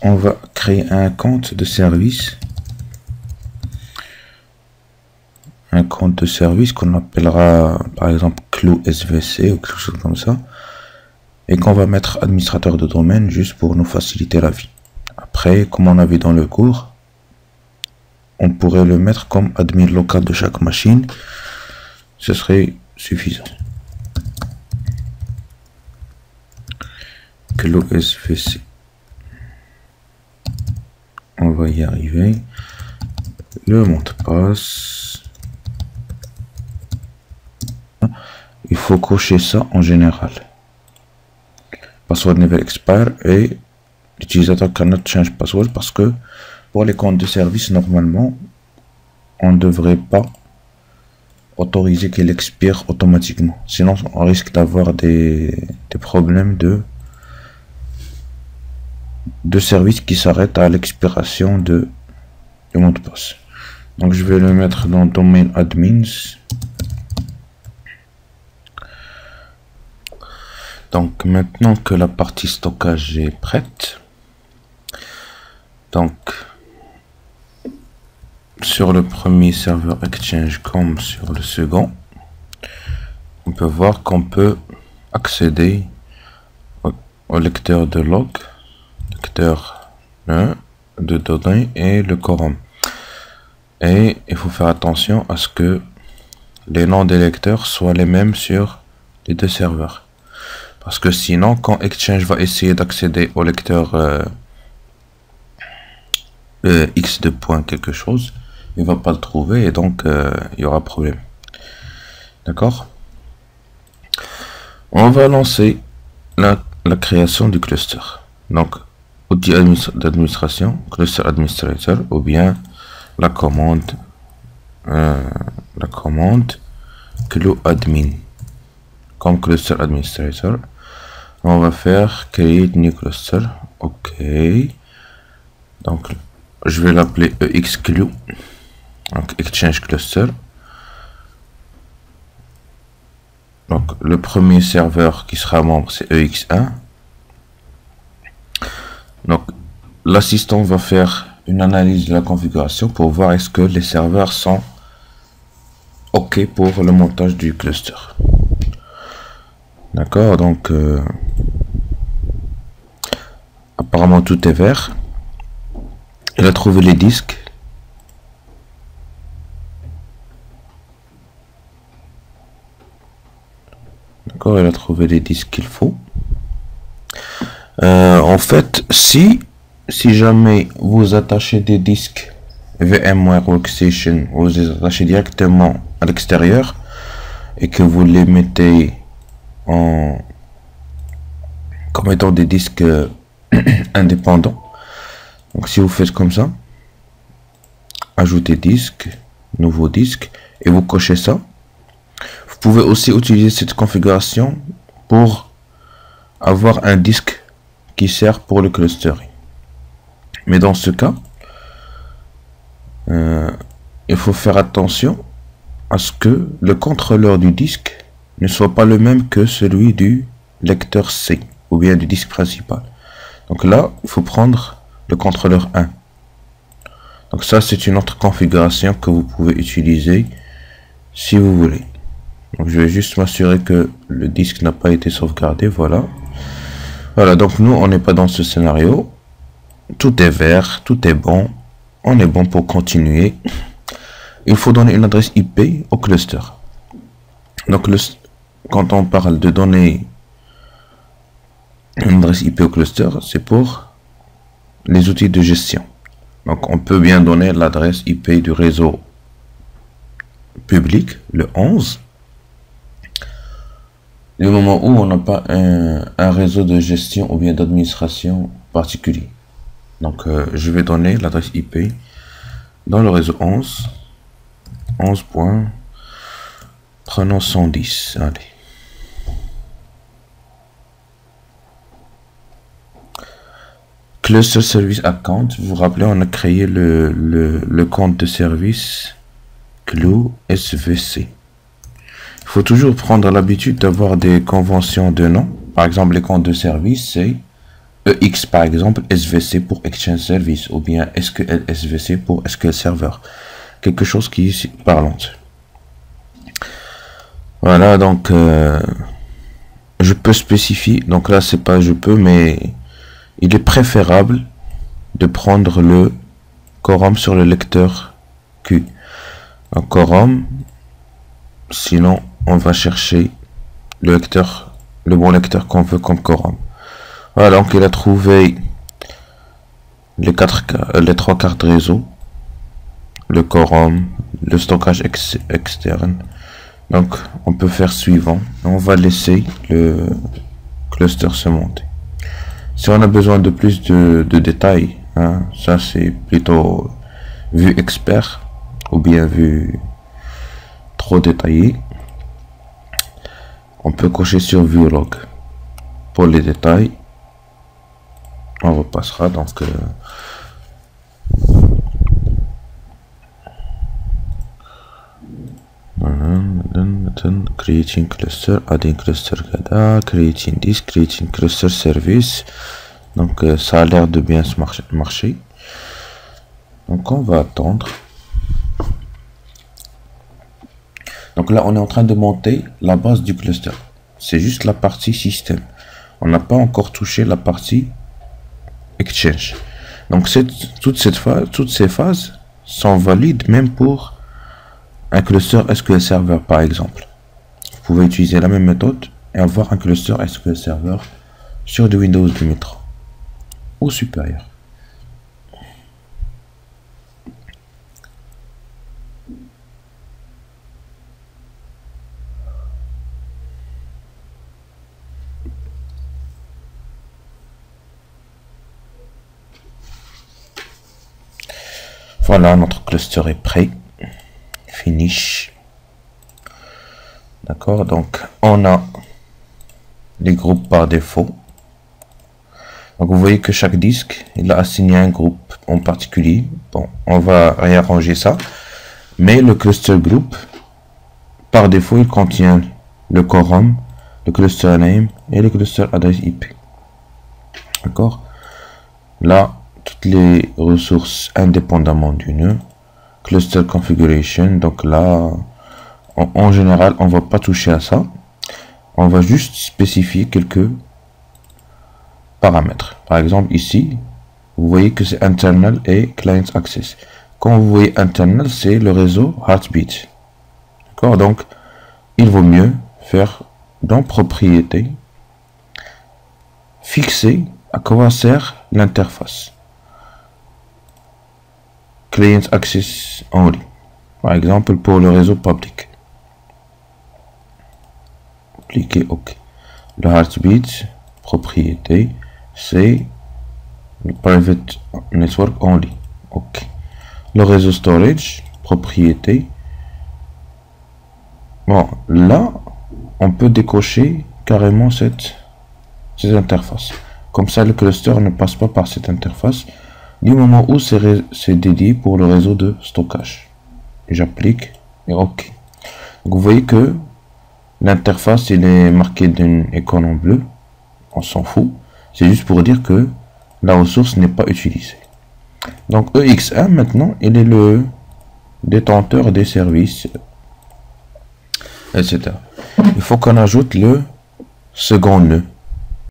on va créer un compte de service. Un compte de service qu'on appellera par exemple Clou SVC ou quelque chose comme ça. Et qu'on va mettre administrateur de domaine juste pour nous faciliter la vie. Après, comme on a vu dans le cours, on pourrait le mettre comme admin local de chaque machine. Ce serait suffisant. Clou SVC. On va y arriver. Le mot de passe. Il faut cocher ça en général. Password never expire et l'utilisateur cannot change password parce que pour les comptes de service, normalement, on ne devrait pas autoriser qu'il expire automatiquement. Sinon, on risque d'avoir des problèmes de service qui s'arrêtent à l'expiration du mot de passe. Donc, je vais le mettre dans domaine admins. Donc maintenant que la partie stockage est prête, donc sur le premier serveur Exchange comme sur le second, on peut voir qu'on peut accéder au lecteur de log, lecteur de données et le quorum. Et il faut faire attention à ce que les noms des lecteurs soient les mêmes sur les deux serveurs. Parce que sinon, quand Exchange va essayer d'accéder au lecteur X de point quelque chose, il va pas le trouver et donc il y aura problème. D'accord? On va lancer la création du cluster. Donc, outil d'administration, cluster administrator, ou bien la commande clou admin comme cluster administrator. On va faire create new cluster. Ok. Donc, je vais l'appeler EXClue. Donc, Exchange Cluster. Donc, le premier serveur qui sera membre, c'est EX1. Donc, l'assistant va faire une analyse de la configuration pour voir est-ce que les serveurs sont OK pour le montage du cluster. D'accord, donc apparemment tout est vert. Il a trouvé les disques. D'accord, il a trouvé les disques qu'il faut. En fait, si jamais vous attachez des disques VMware Workstation, vous les attachez directement à l'extérieur et que vous les mettez comme étant des disques indépendants. Donc si vous faites comme ça, ajouter disque, nouveau disque, et vous cochez ça, vous pouvez aussi utiliser cette configuration pour avoir un disque qui sert pour le clustering. Mais dans ce cas, il faut faire attention à ce que le contrôleur du disque ne soit pas le même que celui du lecteur C ou bien du disque principal. Donc là, il faut prendre le contrôleur 1. Donc ça, c'est une autre configuration que vous pouvez utiliser si vous voulez. Donc je vais juste m'assurer que le disque n'a pas été sauvegardé. Voilà. Voilà, donc nous, on n'est pas dans ce scénario. Tout est vert, tout est bon. On est bon pour continuer. Il faut donner une adresse IP au cluster. Donc quand on parle de donner une adresse IP au cluster, c'est pour les outils de gestion. Donc on peut bien donner l'adresse IP du réseau public, le 11. Du moment où on n'a pas un réseau de gestion ou bien d'administration particulier. Donc je vais donner l'adresse IP dans le réseau 11. 11. Prenons 110. Allez. Cluster Service Account. Vous vous rappelez, on a créé le compte de service Clou SVC. Il faut toujours prendre l'habitude d'avoir des conventions de nom. Par exemple, les comptes de service, c'est EX par exemple, SVC pour Exchange Service, ou bien SQL SVC pour SQL Server. Quelque chose qui est parlante. Voilà, donc je peux spécifier, donc là c'est pas je peux, mais il est préférable de prendre le quorum sur le lecteur Q. Un quorum, sinon on va chercher le lecteur, le bon lecteur qu'on veut comme quorum. Voilà, donc il a trouvé les trois cartes réseau, le quorum, le stockage externe. Donc on peut faire suivant. On va laisser le cluster se monter. Si on a besoin de plus de détails, hein, ça c'est plutôt vue expert ou bien vue trop détaillée. On peut cocher sur vue log pour les détails. On repassera donc creating cluster, adding cluster gada, creating this, creating cluster service. Donc ça a l'air de bien se marcher. Donc on va attendre. Donc là on est en train de monter la base du cluster. C'est juste la partie système. On n'a pas encore touché la partie Exchange. Donc toutes ces phases sont valides même pour un cluster SQL Server par exemple. Vous pouvez utiliser la même méthode et avoir un cluster SQL Server sur du Windows 2003 ou supérieur. Voilà, notre cluster est prêt. Finish. D'accord, donc on a les groupes par défaut. Donc vous voyez que chaque disque, il a assigné un groupe en particulier. Bon, on va réarranger ça. Mais le cluster group, par défaut, il contient le quorum, le cluster name et le cluster adresse IP. D'accord. Là, toutes les ressources indépendamment du nœud. Cluster configuration, donc là, en général, on va pas toucher à ça. On va juste spécifier quelques paramètres. Par exemple, ici, vous voyez que c'est internal et client access. Quand vous voyez internal, c'est le réseau Heartbeat. D'accord, donc il vaut mieux faire dans propriété, fixer à quoi sert l'interface. Client access only, par exemple pour le réseau public. Cliquez OK. Le Heartbeat, propriété, c'est le private network only. OK. Le réseau storage, propriété. Bon, là, on peut décocher carrément cette interface. Comme ça, le cluster ne passe pas par cette interface du moment où c'est dédié pour le réseau de stockage. J'applique et OK. Donc vous voyez que l'interface il est marqué d'une icône en bleu. On s'en fout. C'est juste pour dire que la ressource n'est pas utilisée. Donc EX1 maintenant il est le détenteur des services, etc. Il faut qu'on ajoute le second nœud.